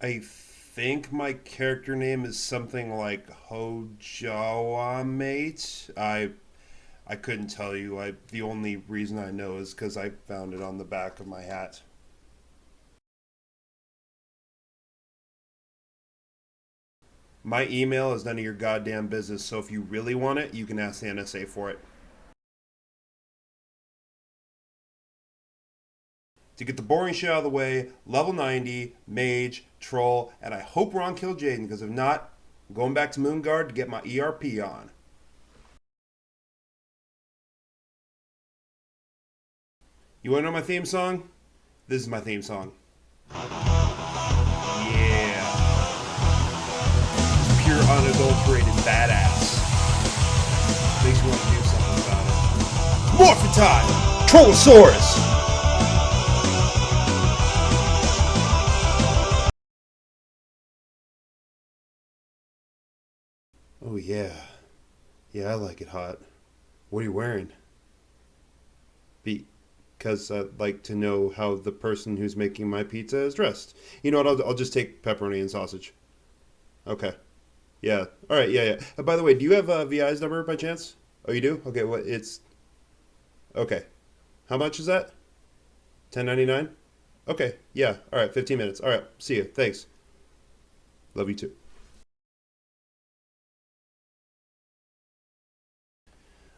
I think my character name is something like Hojowameeat. I couldn't tell you. The only reason I know is because I found it on the back of my hat. My email is none of your goddamn business, so if you really want it, you can ask the NSA for it. To get the boring shit out of the way, level 90, mage, troll, and I hope we're on Kil'jaeden, because if not, I'm going back to Moonguard to get my ERP on. You want to know my theme song? This is my theme song. Yeah. Pure unadulterated badass. Makes you want to do something about it. Morphin time! Trollosaurus! Oh yeah. Yeah, I like it hot. What are you wearing? Because I'd like to know how the person who's making my pizza is dressed. You know what? I'll just take pepperoni and sausage. Okay. Yeah. All right. Yeah. Yeah. By the way, do you have a VI's number by chance? Oh, you do? Okay. What? It's okay. How much is that? 10.99. Okay. Yeah. All right. 15 minutes. All right. See you. Thanks. Love you too.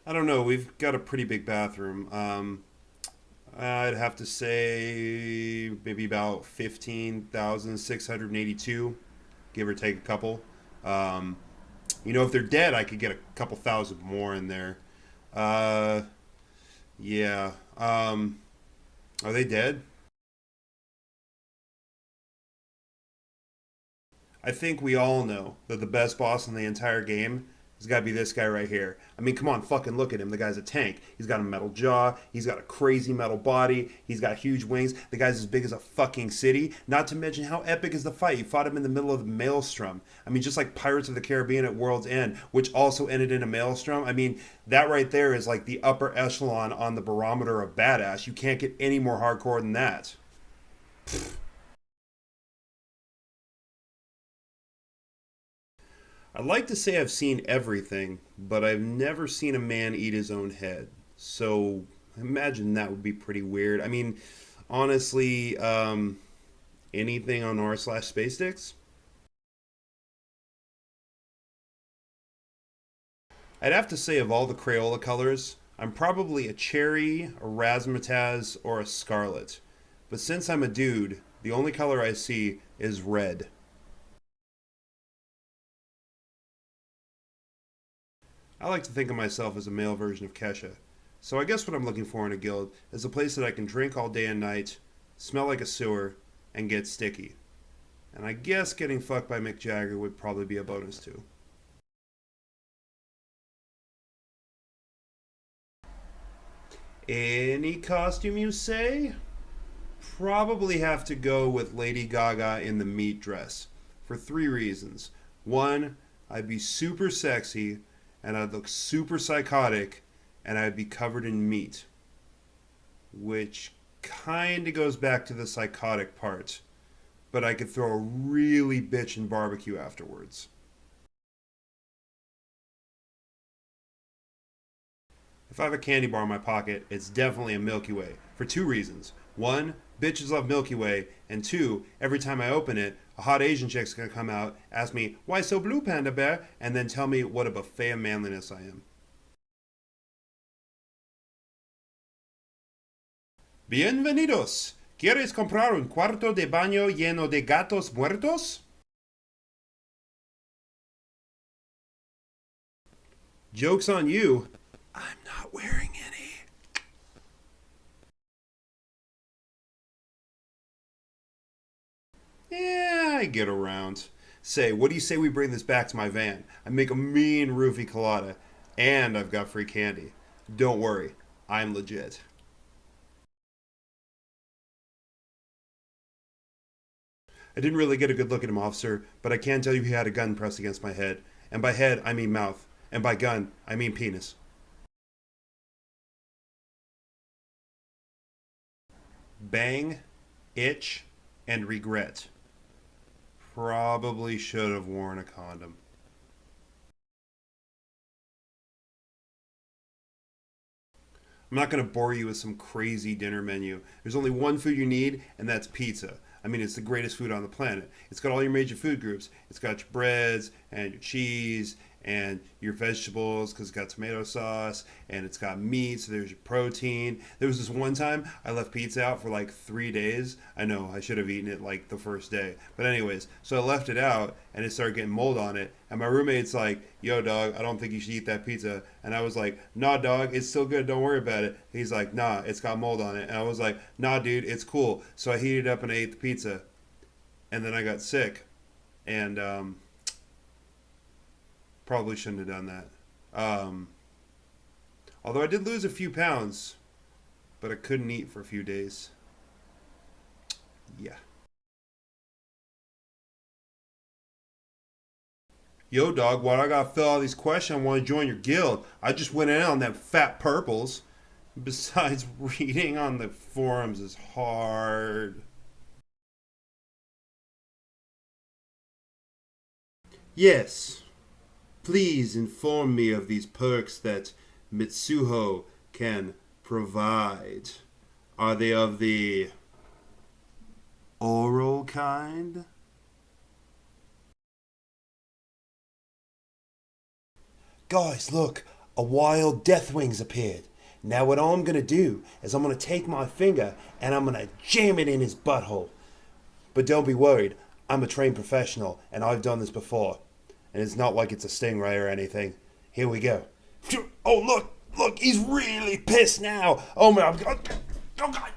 I don't know. We've got a pretty big bathroom. I'd have to say maybe about 15,682, give or take a couple. Um, if they're dead, I could get a couple thousand more in there. Uh, yeah. Are they dead? I think we all know that the best boss in the entire game has got to be this guy right here. I mean, come on, fucking look at him. The guy's a tank. He's got a metal jaw. He's got a crazy metal body. He's got huge wings. The guy's as big as a fucking city. Not to mention how epic is the fight. You fought him in the middle of the maelstrom. I mean, just like Pirates of the Caribbean at World's End, which also ended in a maelstrom. I mean, that right there is like the upper echelon on the barometer of badass. You can't get any more hardcore than that. I'd like to say I've seen everything, but I've never seen a man eat his own head. So I imagine that would be pretty weird. I mean, honestly, anything on r/space sticks? I'd have to say of all the Crayola colors, I'm probably a cherry, a razzmatazz, or a scarlet. But since I'm a dude, the only color I see is red. I like to think of myself as a male version of Kesha. So I guess what I'm looking for in a guild is a place that I can drink all day and night, smell like a sewer, and get sticky. And I guess getting fucked by Mick Jagger would probably be a bonus too. Any costume you say? Probably have to go with Lady Gaga in the meat dress for three reasons. One, I'd be super sexy and I'd look super psychotic and I'd be covered in meat, which kind of goes back to the psychotic part, but I could throw a really bitchin' barbecue afterwards. If I have a candy bar in my pocket, it's definitely a Milky Way for two reasons. One, bitches love Milky Way, and two, every time I open it, a hot Asian chick's gonna come out, ask me, why so blue, Panda Bear? And then tell me what a buffet of manliness I am. Bienvenidos! ¿Quieres comprar un cuarto de baño lleno de gatos muertos? Joke's on you. I'm not wearing any. Yeah, I get around. Say, what do you say we bring this back to my van? I make a mean roofie colada, and I've got free candy. Don't worry, I'm legit. I didn't really get a good look at him, officer, but I can tell you he had a gun pressed against my head. And by head, I mean mouth. And by gun, I mean penis. Bang, itch, and regret. Probably should have worn a condom. I'm not going to bore you with some crazy dinner menu. There's only one food you need, and that's pizza. I mean, it's the greatest food on the planet. It's got all your major food groups. It's got your breads and your cheese and your vegetables because it's got tomato sauce and it's got meat, so there's your protein. There was this one time I left pizza out for like 3 days. I know I should have eaten it like the first day. But, anyways, so I left it out and it started getting mold on it. And my roommate's like, yo, dog, I don't think you should eat that pizza. And I was like, nah, dog, it's still good. Don't worry about it. He's like, nah, it's got mold on it. And I was like, nah, dude, it's cool. So I heated up and I ate the pizza. And then I got sick. And, probably shouldn't have done that. Although I did lose a few pounds, but I couldn't eat for a few days. Yeah. Yo, dog, why do I gotta fill all these questions? I want to join your guild. I just went in on them fat purples. Besides, reading on the forums is hard. Yes, please inform me of these perks that Mitsuho can provide. Are they of the oral kind? Guys, look, a wild Deathwing's appeared. Now what I'm gonna do is I'm gonna take my finger and I'm gonna jam it in his butthole. But don't be worried, I'm a trained professional and I've done this before. And it's not like it's a stingray or anything. Here we go. Oh look, he's really pissed now. Oh my god. Oh god.